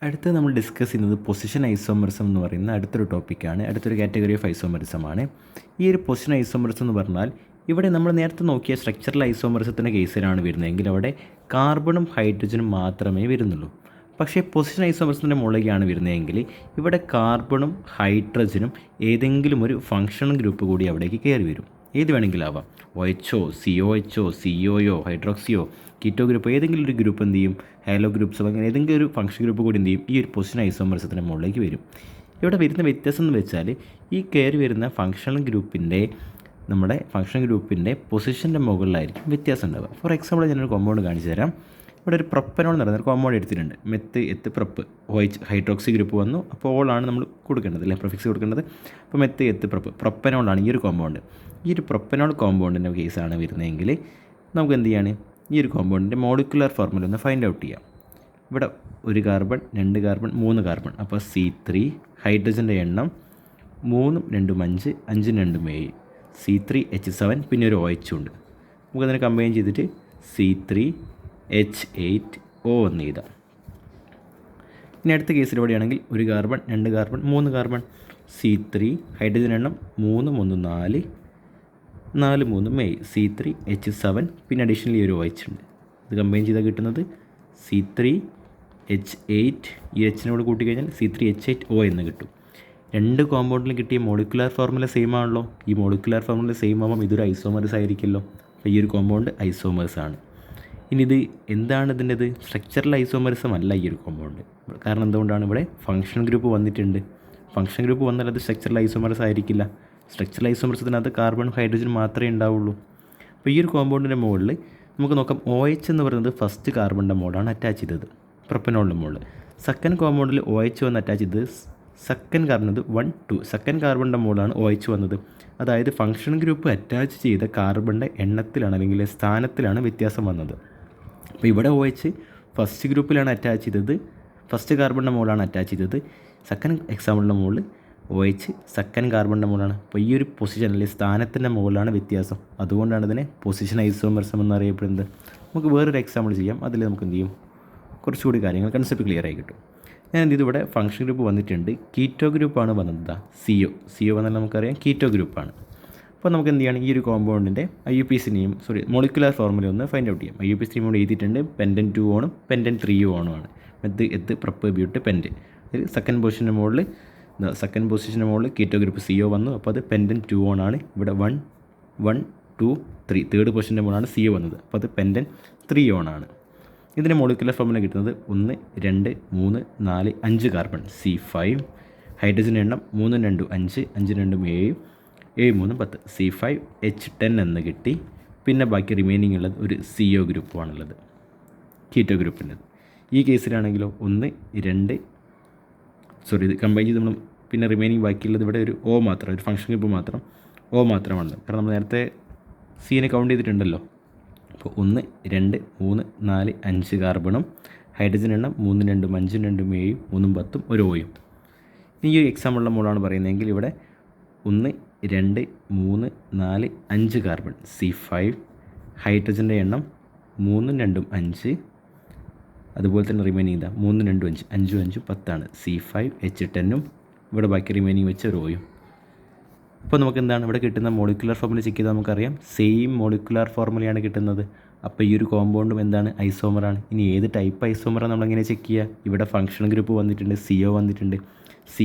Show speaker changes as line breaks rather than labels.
അടുത്ത് നമ്മൾ ഡിസ്കസ് ചെയ്യുന്നത് പൊസിഷൻ ഐസോമറിസം എന്ന് പറയുന്ന അടുത്തൊരു ടോപ്പിക്കാണ്, അടുത്തൊരു കാറ്റഗറി ഓഫ് ഐസോമറിസമാണ്. ഈ ഒരു പൊസിഷൻ ഐസോമറിസം എന്ന് പറഞ്ഞാൽ ഇവിടെ നമ്മൾ നേരത്തെ നോക്കിയ സ്ട്രക്ചറൽ ഐസോമറിസത്തിൻ്റെ കേസിലാണ് വരുന്നതെങ്കിൽ അവിടെ കാർബണും ഹൈഡ്രജനും മാത്രമേ വരുന്നുള്ളൂ. പക്ഷേ പൊസിഷൻ ഐസോമറിസത്തിൻ്റെ മുകളിലേക്കാണ് വരുന്നതെങ്കിൽ ഇവിടെ കാർബണും ഹൈഡ്രജനും ഏതെങ്കിലും ഒരു ഫങ്ഷണൽ ഗ്രൂപ്പ് കൂടി അവിടേക്ക് കയറി വരും. ഏത് വേണമെങ്കിലും ആവാം, OHO, COHO, COO, ഹൈഡ്രോക്സിയോ, കീറ്റോ ഗ്രൂപ്പ്, ഏതെങ്കിലും ഒരു ഗ്രൂപ്പ് എന്ത് ചെയ്യും, ഹാലോ ഗ്രൂപ്പ്സോ അങ്ങനെ ഏതെങ്കിലും ഒരു ഫംഗ്ഷൻ ഗ്രൂപ്പ് കൂടി എന്ത് ചെയ്യും, ഈ ഒരു പൊസിഷൻ ഐസോമറിസത്തിൻ്റെ മുകളിലേക്ക് വരും. ഇവിടെ വരുന്ന വ്യത്യാസം എന്ന് വെച്ചാൽ ഈ കയറി വരുന്ന ഫങ്ഷണൽ ഗ്രൂപ്പിൻ്റെ പൊസിഷൻ്റെ മുകളിലായിരിക്കും വ്യത്യാസം ഉണ്ടാവുക. ഫോർ എക്സാമ്പിൾ ഞാനൊരു കോമ്പൗണ്ട് കാണിച്ചു തരാം. ഇവിടെ ഒരു പ്രൊപ്പനോൾ എന്ന് പറയുന്ന ഒരു കോമ്പൗണ്ട് എടുത്തിട്ടുണ്ട്. മെത്ത് എത്ത് പ്രപ്പ് ഹൈഡ്രോക്സി ഗ്രൂപ്പ് വന്നു. അപ്പോൾ ഓളാണ് നമ്മൾ കൊടുക്കേണ്ടത്, അല്ലെ പ്രിഫിക്സ് കൊടുക്കേണ്ടത്. അപ്പോൾ മെത്ത് എത്ത് പ്രൊപ്പനോളാണ് ഈ ഒരു കോമ്പൗണ്ട്. ഈ ഒരു പ്രൊപ്പനോൾ കോമ്പൗണ്ടിൻ്റെ കേസാണ് വരുന്നതെങ്കിൽ നമുക്ക് എന്ത് ചെയ്യാണ്, ഈ ഒരു കോമ്പൗണ്ടിൻ്റെ മോളിക്കുലർ ഫോർമുല ഒന്ന് ഫൈൻഡ് ഔട്ട് ചെയ്യാം. ഇവിടെ 1 കാർബൺ 2 കാർബൺ 3 കാർബൺ, അപ്പോൾ C3. ഹൈഡ്രജൻ്റെ എണ്ണം 3 2 5 5 2 7 C3H7, പിന്നെ ഒരു OH ഉണ്ട്. നമുക്കതിനെ കമ്പൈൻ ചെയ്തിട്ട് C3H8O എന്ന് എഴുതാം. ഇനി അടുത്ത കേസിലൂടെയാണെങ്കിൽ 1 carbon 2 carbon 3 carbon C3, hydrogen എണ്ണം 3 3 4 4 3 7 C3H7, പിന്നെ അഡീഷണലി ഒരു OH ഉണ്ട്. ഇത് കമ്പൈൻ ചെയ്താൽ കിട്ടുന്നത് C3H8. ഈ എച്ചിനോട് കൂട്ടിക്കഴിഞ്ഞാൽ C3H8O എന്ന് കിട്ടും. രണ്ട് കോമ്പൗണ്ടിലും കിട്ടിയ മോളിക്കുലർ ഫോർമുല സെയിം ആണല്ലോ. ഈ മോളിക്കുലർ ഫോർമുല സെയിം ആകുമ്പം ഇതൊരു ഐസോമേഴ്സ് ആയിരിക്കുമല്ലോ. അപ്പോൾ ഈ ഒരു കോമ്പൗണ്ട് ഐസോമേഴ്സ് ആണ്. ഇനി ഇത് എന്താണ് ഇതിൻ്റെത്? സ്ട്രക്ചറൽ ഐസോമറിസം അല്ല ഈ ഒരു കോമ്പൗണ്ട്. കാരണം എന്തുകൊണ്ടാണ്, ഇവിടെ ഫംഗ്ഷൻ ഗ്രൂപ്പ് വന്നിട്ടുണ്ട്. ഫംഗ്ഷൻ ഗ്രൂപ്പ് വന്നാൽ അത് സ്ട്രക്ചറൽ ഐസോമറിസം ആയിരിക്കില്ല. സ്ട്രക്ചറൽ ഐസോമറിസത്തിനകത്ത് കാർബൺ ഹൈഡ്രജൻ മാത്രമേ ഉണ്ടാവുള്ളൂ. അപ്പോൾ ഈ ഒരു കോമ്പൗണ്ടിൻ്റെ മുകളിൽ നമുക്ക് നോക്കാം, OH എന്ന് പറയുന്നത് ഫസ്റ്റ് കാർബണിൻ്റെ മോളാണ് അറ്റാച്ച് ചെയ്തത് പ്രൊപ്പനോളിൻ്റെ മുകളിൽ. സെക്കൻഡ് കോമ്പൗണ്ടിൽ OH വന്ന് അറ്റാച്ച് ചെയ്തത് സെക്കൻഡ് കാർബൺ 1 2 സെക്കൻഡ് കാർബണിൻ്റെ മുകളിലാണ് OH വന്നത്. അതായത് ഫംഗ്ഷൻ ഗ്രൂപ്പ് അറ്റാച്ച് ചെയ്ത കാർബണിൻ്റെ എണ്ണത്തിലാണ് അല്ലെങ്കിൽ സ്ഥാനത്തിലാണ് വ്യത്യാസം വന്നത്. അപ്പോൾ ഇവിടെ OH ഫസ്റ്റ് ഗ്രൂപ്പിലാണ് അറ്റാച്ച് ചെയ്തത്, ഫസ്റ്റ് കാർബണിൻ്റെ മുകളിലാണ് അറ്റാച്ച് ചെയ്തത്. സെക്കൻഡ് എക്സാമ്പിളിൻ്റെ മുകളിൽ OH സെക്കൻഡ് കാർബണിൻ്റെ മുകളിലാണ്. അപ്പോൾ ഈ ഒരു പൊസിഷൻ അല്ലെങ്കിൽ സ്ഥാനത്തിൻ്റെ മുകളിലാണ് വ്യത്യാസം. അതുകൊണ്ടാണ് ഇതിനെ പൊസിഷൻ ഐസോമറിസം എന്നറിയപ്പെടുന്നത്. നമുക്ക് വേറൊരു എക്സാമ്പിൾ ചെയ്യാം. അതിൽ നമുക്ക് എന്ത് ചെയ്യും, കുറച്ചുകൂടി കാര്യങ്ങൾ കൺസെപ്റ്റ് ക്ലിയർ ആയി കിട്ടും. ഞാൻ എന്ത് ചെയ്തു, ഇവിടെ ഫംഗ്ഷൻ ഗ്രൂപ്പ് വന്നിട്ടുണ്ട്, കീറ്റോ ഗ്രൂപ്പാണ് വന്നത്. CO വന്നാൽ നമുക്കറിയാം കീറ്റോ ഗ്രൂപ്പാണ്. അപ്പോൾ നമുക്ക് എന്ത് ചെയ്യണം, ഈ ഒരു കോമ്പൗണ്ടിൻ്റെ IUPACനെയും മോളിക്കുലർ ഫോർമുല ഒന്ന് ഫൈൻഡ് ഔട്ട് ചെയ്യാം. IUPAC ഇവിടെ എഴുതിയിട്ടുണ്ട്, പെൻഡൻ 2 ഓണും പെൻഡൻ 3 ഓണും ആണ്. എത്ത് പ്രപ്പ് ബ്യൂട്ട് പെൻറ്റ്. അതിൽ സെക്കൻഡ് പൊസിഷൻ്റെ മുകളിൽ കീറ്റോ ഗ്രൂപ്പ് CO വന്നു. അപ്പോൾ അത് പെൻഡൻ 2 ഓണാണ്. ഇവിടെ 1 1 2 3 തേർഡ് പൊസിഷൻ്റെ മുകളിലാണ് CO വന്നത്. അപ്പോൾ അത് പെൻഡൻ 3 ഓണാണ്. ഇതിൻ്റെ മോളിക്കുലർ ഫോർമുല കിട്ടുന്നത് 1 2 3 4 5 കാർബൺ C5. ഹൈഡ്രജൻ എണ്ണം 3 2 5 5 2 7 7 3 10 C5H10 എന്ന് കിട്ടി. പിന്നെ ബാക്കി റിമൈനിങ് ഉള്ളത് ഒരു CO ഗ്രൂപ്പുമാണുള്ളത്, കീറ്റോ ഗ്രൂപ്പിൻ്റെത്. ഈ കേസിലാണെങ്കിലോ 1 2 ഇത് കമ്പൈൻ ചെയ്ത് നമ്മൾ പിന്നെ റിമൈനിങ് ബാക്കിയുള്ളത് ഇവിടെ ഒരു O മാത്രം, ഒരു ഫംഗ്ഷൻ ഗ്രൂപ്പ് മാത്രം O മാത്രമാണ്. കാരണം നമ്മൾ നേരത്തെ സീനെ കൗണ്ട് ചെയ്തിട്ടുണ്ടല്ലോ. അപ്പോൾ 1 2 3 4 5 കാർബണും ഹൈഡ്രജൻ എണ്ണം 3 2 5 2 7 3 10 ഒരു ഓയും. ഈ ഒരു എക്സാമ്പിളിലെ മോളാണ് പറയുന്നതെങ്കിൽ ഇവിടെ 1 2 3 4 5 കാർബൺ C5. ഹൈഡ്രജൻ്റെ എണ്ണം 3 2 5, അതുപോലെ തന്നെ റിമൈനിങ് 3 2 5 5 5 10 C5H10. ഇവിടെ ബാക്കി റിമൈനിങ് വെച്ച് ഒരു ഓയും. അപ്പോൾ നമുക്ക് എന്താണ് ഇവിടെ കിട്ടുന്ന മോളിക്കുലർ ഫോർമുല ചെക്ക് ചെയ്താൽ നമുക്കറിയാം സെയിം മോളിക്കുലർ ഫോർമുലയാണ് കിട്ടുന്നത്. അപ്പോൾ ഈ ഒരു കോമ്പൗണ്ടും എന്താണ്, ഐസോമറാണ്. ഇനി ഏത് ടൈപ്പ് ഐസോമറാണ് നമ്മളെങ്ങനെ ചെക്ക് ചെയ്യുക? ഇവിടെ ഫംഗ്ഷൻ ഗ്രൂപ്പ് വന്നിട്ടുണ്ട്, CO വന്നിട്ടുണ്ട്.